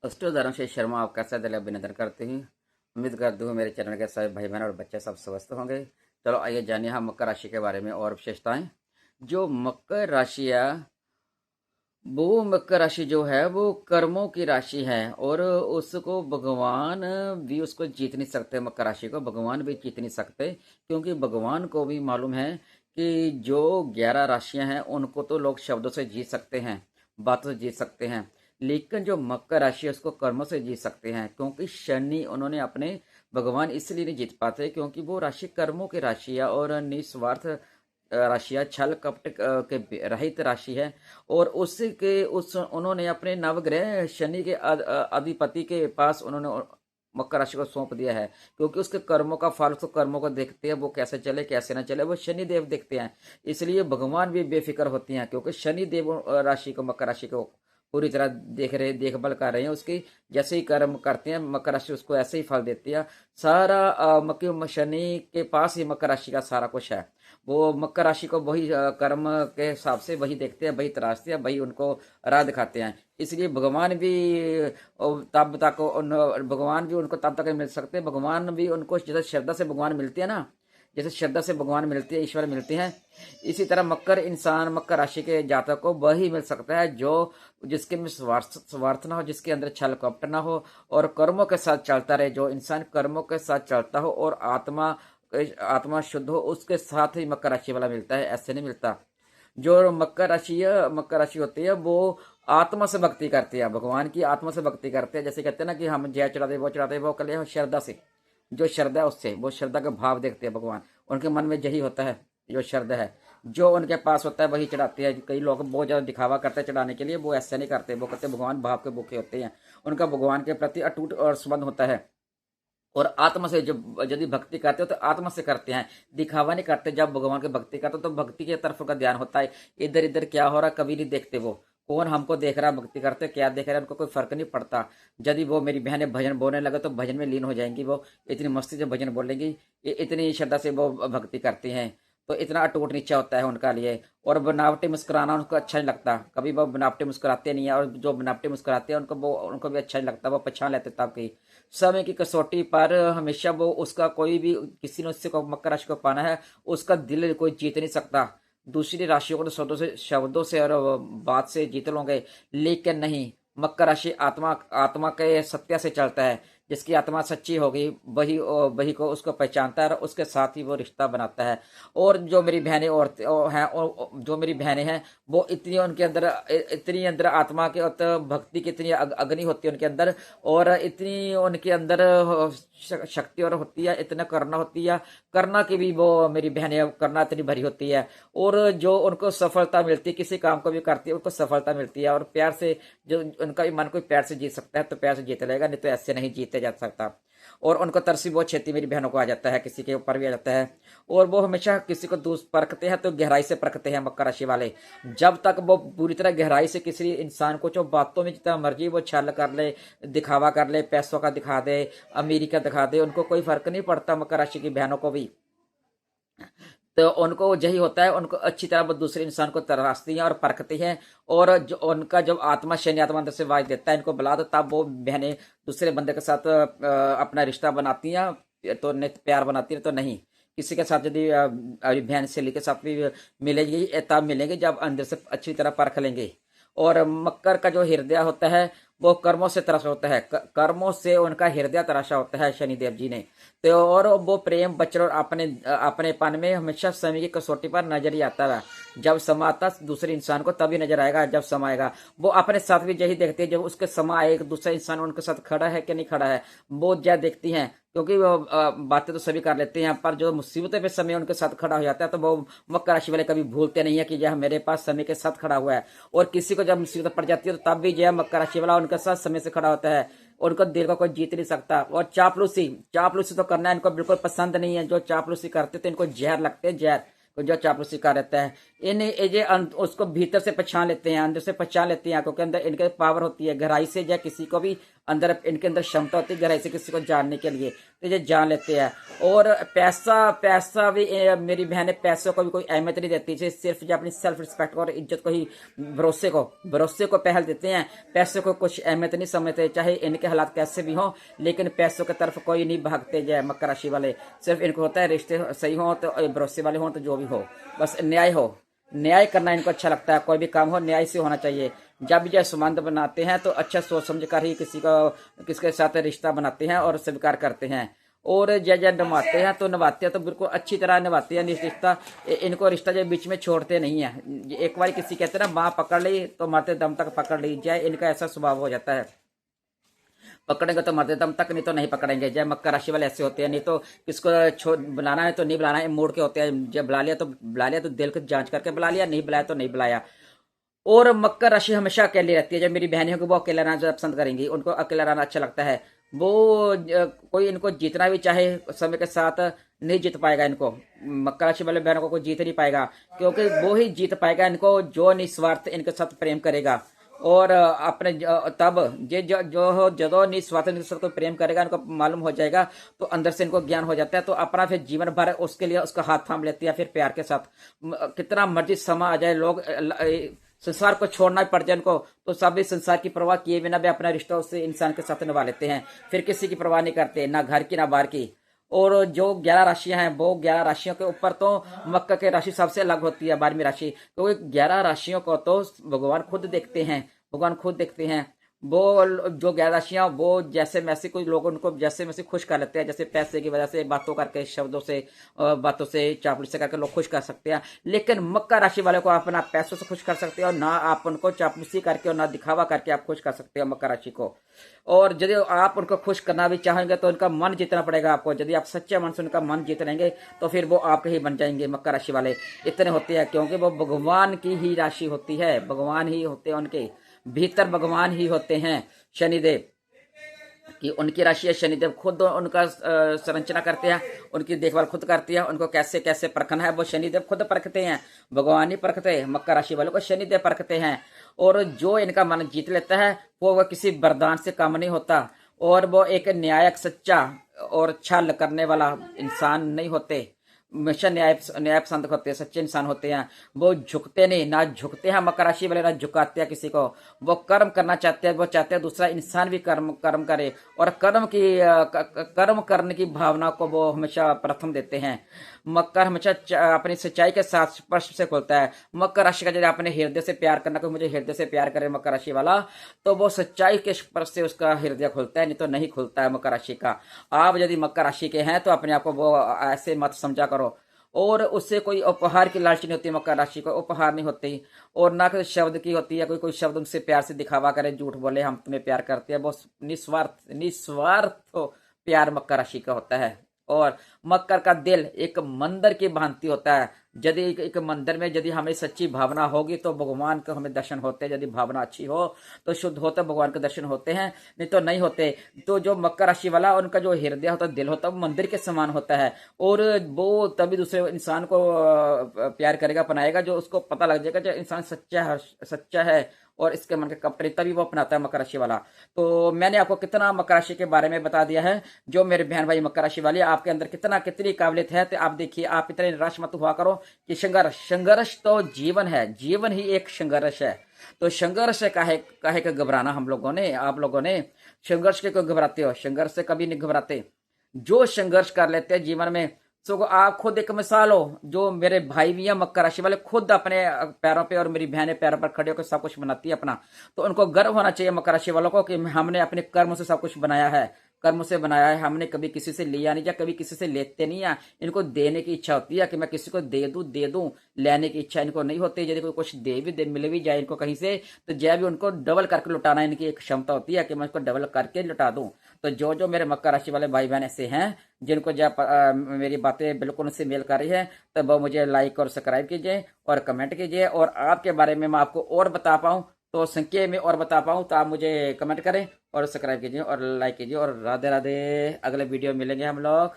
अष्टोधर्म से शर्मा आपका सदैव अभिनंदन करते हैं। उम्मीद करता हूँ मेरे चैनल के सभी भाई बहन और बच्चे सब स्वस्थ होंगे। चलो आइए जानिए हम मकर राशि के बारे में और विशेषताएं। जो मकर राशि है वो मकर राशि जो है वो कर्मों की राशि है और उसको भगवान भी उसको जीत नहीं सकते। मकर राशि को भगवान भी जीत नहीं सकते क्योंकि भगवान को भी मालूम है कि जो 11 राशियां हैं उनको तो लोग शब्दों से जीत सकते हैं, बातों से जीत सकते हैं, लेकिन जो मकर राशि है उसको कर्मों से जीत सकते हैं। क्योंकि शनि उन्होंने अपने भगवान इसलिए नहीं जीत पाते क्योंकि वो राशि कर्मों की राशि है और निस्वार्थ राशि है, छल कपट के रहित राशि है। और उसके उस उन्होंने अपने नवग्रह शनि के अधिपति के पास उन्होंने मकर राशि को सौंप दिया है क्योंकि उसके कर्मों का फल, उसके कर्मों को देखते हैं, वो कैसे चले कैसे ना चले वो शनि देव देखते हैं। इसलिए भगवान भी बेफिक्र होती हैं क्योंकि शनि देव राशि को, मकर राशि को पूरी तरह देख रहे, देखभाल कर रहे हैं उसकी। जैसे ही कर्म करते हैं मकर राशि उसको ऐसे ही फल देती है। सारा मकर शनि के पास ही मकर राशि का सारा कुछ है। वो मकर राशि को वही कर्म के हिसाब से वही देखते हैं, वही तराशते हैं, वही उनको राह दिखाते हैं। इसलिए भगवान भी तब तक भगवान भी उनको तब तक नहीं मिल सकते। भगवान भी उनको जैसे श्रद्धा से भगवान मिलते हैं ना, जैसे श्रद्धा से भगवान मिलते हैं, ईश्वर मिलते हैं, इसी तरह मकर राशि के जातक को वही मिल सकता है जो जिसके में स्वार्थ ना हो, जिसके अंदर छल कपट ना हो और कर्मों के साथ चलता रहे। जो इंसान कर्मों के साथ चलता हो और आत्मा आत्मा शुद्ध हो उसके साथ ही मकर राशि वाला मिलता है, ऐसे नहीं मिलता। जो मकर राशि होती है वो आत्मा से भक्ति करती है, भगवान की आत्मा से भक्ति करते हैं। जैसे कहते हैं ना कि हम जय चढ़ाते वो कर ले श्रद्धा से, जो श्रद्धा है उससे, वो श्रद्धा का भाव देखते हैं भगवान। उनके मन में यही होता है, जो श्रद्धा है जो उनके पास होता है वही चढ़ाते हैं। कई लोग बहुत ज्यादा दिखावा करते हैं चढ़ाने के लिए, वो ऐसा नहीं करते। वो कहते हैं भगवान भाव के भूखे होते हैं, उनका भगवान के प्रति अटूट और संबंध होता है। और आत्मा से जब यदि भक्ति करते हो तो आत्मा से करते हैं, दिखावा नहीं करते। जब भगवान की भक्ति करते हो तो भक्ति की तरफ का ध्यान होता है, इधर इधर क्या हो रहा कभी नहीं देखते। वो कौन हमको देख रहा है, भक्ति करते क्या देख रहा है उनको कोई फर्क नहीं पड़ता। यदि वो मेरी बहनें भजन बोलने लगे तो भजन में लीन हो जाएंगी। वो इतनी मस्ती से भजन बोलेंगी, इतनी श्रद्धा से वो भक्ति करती हैं। तो इतना अटूट नीचा होता है उनका लिए। और बनावटी मुस्कुराना उनको अच्छा नहीं लगता, कभी वो बनावटी मुस्कुराते नहीं है। और जो बनावटी मुस्कुराते हैं उनको भी अच्छा नहीं लगता, वो पहचान लेते तब की। समय की कसौटी पर हमेशा वो उसका कोई भी किसी ने उससे को मकर राशि को पाना है, उसका दिल कोई जीत नहीं सकता। दूसरी राशियों को तो शब्दों से और बात से जीत लोगे, लेकिन नहीं, मकर राशि आत्मा आत्मा के सत्य से चलता है। जिसकी आत्मा सच्ची होगी वही वही को उसको पहचानता है और उसके साथ ही वो रिश्ता बनाता है। और जो मेरी बहनें हैं और जो मेरी बहनें हैं वो इतनी अंदर आत्मा के और भक्ति की इतनी अग्नि होती है उनके अंदर। और इतनी उनके अंदर शक्ति और होती है, इतना करना होती है, करना की भी वो मेरी बहनें करना इतनी भरी होती है। और जो उनको सफलता मिलती है, किसी काम को भी करती है उनको सफलता मिलती है। और प्यार से, जो उनका भी मन कोई प्यार से जीत सकता है तो प्यार से जीत लेगा, नहीं तो ऐसे नहीं जीते जा सकता। और उनको तरसी बहुत छेती मेरी बहनों को आ जाता है, किसी के ऊपर भी आ जाता है। और वो हमेशा किसी को दूर परखते हैं तो गहराई से परखते हैं मकर राशि वाले। जब तक वो पूरी तरह गहराई से किसी इंसान को, जो बातों में जितना मर्जी वो छल कर ले, दिखावा कर ले, पैसों का दिखा दे, अमीरी का दिखा दे, उनको कोई फर्क नहीं पड़ता। मकर राशि की बहनों को भी तो उनको यही होता है, उनको अच्छी तरह वो दूसरे इंसान को तराशती हैं और परखती हैं। और जो उनका जब आत्मा शनि आत्मा अंदर से वाज देता है इनको बुला, तो तब वो बहनें दूसरे बंदे के साथ अपना रिश्ता बनाती हैं। तो नहीं तो प्यार बनाती है, तो नहीं। किसी के साथ यदि बहन सहेली के साथ भी मिलेगी तब मिलेंगे जब अंदर से अच्छी तरह परख लेंगे। और मकर का जो हृदय होता है वो कर्मों से तराशा होता है, कर्मों से उनका हृदय तराशा होता है शनिदेव जी ने। तो और वो प्रेम बचर और अपनेपन में हमेशा समय की कसौटी पर नजर ही आता है। जब समय आता दूसरे इंसान को तभी नजर आएगा जब समय आएगा। वो अपने साथ भी यही देखते हैं, जब उसके समय आए एक दूसरा इंसान उनके साथ खड़ा है कि नहीं खड़ा है, वो ज्यादा देखती हैं। क्योंकि वो बातें तो सभी कर लेते हैं, पर जो मुसीबतें पे समय उनके साथ खड़ा हो जाता है तो वो मकर राशि वाले कभी भूलते नहीं है कि यह मेरे पास समय के साथ खड़ा हुआ है। और किसी को जब मुसीबत पड़ जाती है तो तब भी यह मकर राशि वाला उनके साथ समय से खड़ा होता है। उनको दिल को कोई जीत नहीं सकता। और चापलूसी चापलूसी तो करना इनको बिल्कुल पसंद नहीं है। जो चापलूसी करते थे इनको जहर लगते हैं, जहर जो चापलूसी कर रहता है। इन ये उसको भीतर से पहचान लेते हैं, अंदर से पहचान लेते हैं। आंखों के अंदर इनके पावर होती है, गहराई से या किसी को भी अंदर इनके अंदर क्षमता होती है गहराई से किसी को जानने के लिए, तो ये जान लेते हैं। और पैसा पैसा भी मेरी बहनें पैसों को भी कोई अहमियत नहीं देती, ये सिर्फ जो अपनी सेल्फ रिस्पेक्ट और इज्जत को ही, भरोसे को पहल देते हैं। पैसे को कुछ अहमियत नहीं समझते, चाहे इनके हालात कैसे भी हों, लेकिन पैसों की तरफ कोई नहीं भागते जय मकर राशि वाले। सिर्फ इनको होता है रिश्ते सही हो तो भरोसे वाले हों, तो जो भी हो बस न्याय हो, न्याय करना इनको अच्छा लगता है। कोई भी काम हो न्याय से होना चाहिए। जब भी संबंध बनाते हैं तो अच्छा सोच समझ कर ही किसके साथ रिश्ता बनाते हैं और स्वीकार करते हैं। और जब निभाते हैं तो बिल्कुल अच्छी तरह निभाते हैं रिश्ता। इनको रिश्ता जो बीच में छोड़ते नहीं है। एक बार किसी कहते हैं ना, बाँ पकड़ ली तो मरते दम तक पकड़ ली जाए, इनका ऐसा स्वभाव हो जाता है। पकड़ेंगे तो मरते दम तक, नहीं तो नहीं पकड़ेंगे। जय मकर राशि वाले ऐसे होते हैं। नहीं तो किसको बुलाना है तो नहीं बुलाना है, मूड के होते हैं। जब बुला लिया तो दिल को जांच करके बुला लिया, नहीं बुलाया तो नहीं बुलाया। और मकर राशि हमेशा अकेली रहती है। जब मेरी बहनें होंगी वो अकेला रहना ज़्यादा पसंद करेंगी, उनको अकेला रहना अच्छा लगता है। वो कोई इनको जीतना भी चाहे समय के साथ नहीं जीत पाएगा। इनको मकर राशि वाले बहनों को कोई जीत नहीं पाएगा, क्योंकि वो ही जीत पाएगा इनको जो निस्वार्थ इनके साथ प्रेम करेगा। और अपने तब ये जो निस्वार्थ इनके साथ कोई प्रेम करेगा, इनको मालूम हो जाएगा तो अंदर से इनको ज्ञान हो जाता है, तो अपना फिर जीवन भर उसके लिए उसका हाथ थाम लेती है। फिर प्यार के साथ कितना मर्जी समा आ जाए, लोग संसार को छोड़ना पड़ जाए इनको, तो सभी संसार की परवाह किए बिना भी अपना रिश्ता उससे इंसान के साथ निभा लेते हैं। फिर किसी की परवाह नहीं करते, ना घर की ना बाहर की। और जो 11 राशियां हैं, वो 11 राशियों के ऊपर तो मकर की राशि सबसे अलग होती है, 12वीं राशि। तो 11 राशियों को तो भगवान खुद देखते हैं, भगवान खुद देखते हैं। वो जो 11 राशियां, वो जैसे मैसे कोई लोग उनको जैसे मैसे खुश कर लेते हैं, जैसे पैसे की वजह से, बातों करके, शब्दों से, बातों से, चापलूसी करके लोग खुश कर सकते हैं। लेकिन मकर राशि वाले को आप ना पैसों से खुश कर सकते हो, ना आप उनको चापलूसी करके और ना दिखावा करके आप खुश कर सकते हो मकर राशि को। और यदि आप उनको खुश करना भी चाहेंगे तो उनका मन जीतना पड़ेगा आपको। यदि आप सच्चे मन से उनका मन जीत लेंगे तो फिर वो आपके ही बन जाएंगे। मकर राशि वाले इतने होते हैं क्योंकि वो भगवान की ही राशि होती है, भगवान ही होते हैं, उनके भीतर भगवान ही होते हैं। शनिदेव कि उनकी राशि है, शनिदेव खुद उनका संरचना करते हैं, उनकी देखभाल खुद करती है। उनको कैसे कैसे परखना है वो शनिदेव खुद परखते हैं, भगवान ही परखते हैं। मकर राशि वालों को शनिदेव परखते हैं। और जो इनका मन जीत लेता है वो किसी वरदान से कम नहीं होता। और वो एक न्यायक, सच्चा और छल करने वाला इंसान नहीं होते, हमेशा न्याय पसंद होते हैं, सच्चे इंसान होते हैं। वो झुकते नहीं, ना झुकते हैं मकर राशि वाले, ना झुकाते हैं किसी को। वो कर्म करना चाहते हैं, वो चाहते हैं दूसरा इंसान भी कर्म करे, और कर्म करने की भावना को वो हमेशा प्रथम देते हैं। मकर हमेशा अपनी सच्चाई के साथ स्पष्ट से खुलता है। मकर राशि का यदि अपने हृदय से प्यार करना, कोई मुझे हृदय से प्यार करे मकर राशि वाला, तो वो सच्चाई के स्पर्श से उसका हृदय खुलता है, नहीं तो नहीं खुलता है मकर राशि का। आप यदि मकर राशि के हैं तो अपने आप को वो ऐसे मत समझा करो। और उससे कोई उपहार की लालची नहीं होती, मकर राशि को उपहार नहीं होती। और ना कोई शब्द की होती है, कोई शब्द उनसे प्यार से दिखावा करे, झूठ बोले हम तुम्हें प्यार करते हैं। वो निस्वार्थ प्यार मकर राशि का होता है। और मकर का दिल एक मंदिर की भांति होता है। यदि एक मंदिर में यदि हमें सच्ची भावना होगी तो भगवान का हमें दर्शन होते हैं। यदि भावना अच्छी हो तो शुद्ध हो तो भगवान के दर्शन होते हैं, नहीं तो नहीं होते। तो जो मकर राशि वाला, उनका जो हृदय होता है, दिल होता है, वो मंदिर के समान होता है। और वो तभी दूसरे इंसान को प्यार करेगा, अपनाएगा, जो उसको पता लग जाएगा जो इंसान सच्चा है और इसके मन के कपड़े, तभी वो अपनाता है मकर राशि वाला। तो मैंने आपको कितना मकर राशि के बारे में बता दिया है। जो मेरे बहन भाई मकर राशि वाले, आपके अंदर कितनी काबिलियत है, तो आप देखिए, आप इतने निराश मत हुआ करो कि संघर्ष तो जीवन है, जीवन ही एक संघर्ष है। तो संघर्ष से काहे का घबराना हम लोगों ने, आप लोगों ने संघर्ष के क्यों घबराते हो? संघर्ष से कभी नहीं घबराते। जो संघर्ष कर लेते हैं जीवन में, सो आप खुद एक मिसाल हो। जो मेरे भाई भी हैं मकर राशि वाले, खुद अपने पैरों पे और मेरी बहनें पैरों पर खड़े होकर सब कुछ बनाती है अपना। तो उनको गर्व होना चाहिए मकर राशि वालों को कि हमने अपने कर्म से सब कुछ बनाया है, कर्म से बनाया है। हमने कभी किसी से लिया नहीं, या कभी किसी से लेते नहीं है। इनको देने की इच्छा होती है कि मैं किसी को दे दूं। लेने की इच्छा इनको नहीं होती। यदि कोई कुछ मिले भी जाए इनको कहीं से, तो जय भी उनको डबल करके लुटाना इनकी एक क्षमता होती है कि मैं इसको डबल करके लुटा दूं। तो जो मेरे मकर राशि वाले भाई बहन ऐसे हैं जिनको जब मेरी बातें बिल्कुल उनसे मेल कर रही है, तब वो मुझे लाइक और सब्सक्राइब कीजिए और कमेंट कीजिए। और आपके बारे में मैं आपको और बता पाऊँ, तो संख्या में और बता पाऊँ, तो आप मुझे कमेंट करें और सब्सक्राइब कीजिए और लाइक कीजिए। और राधे राधे। अगले वीडियो मिलेंगे हम लोग।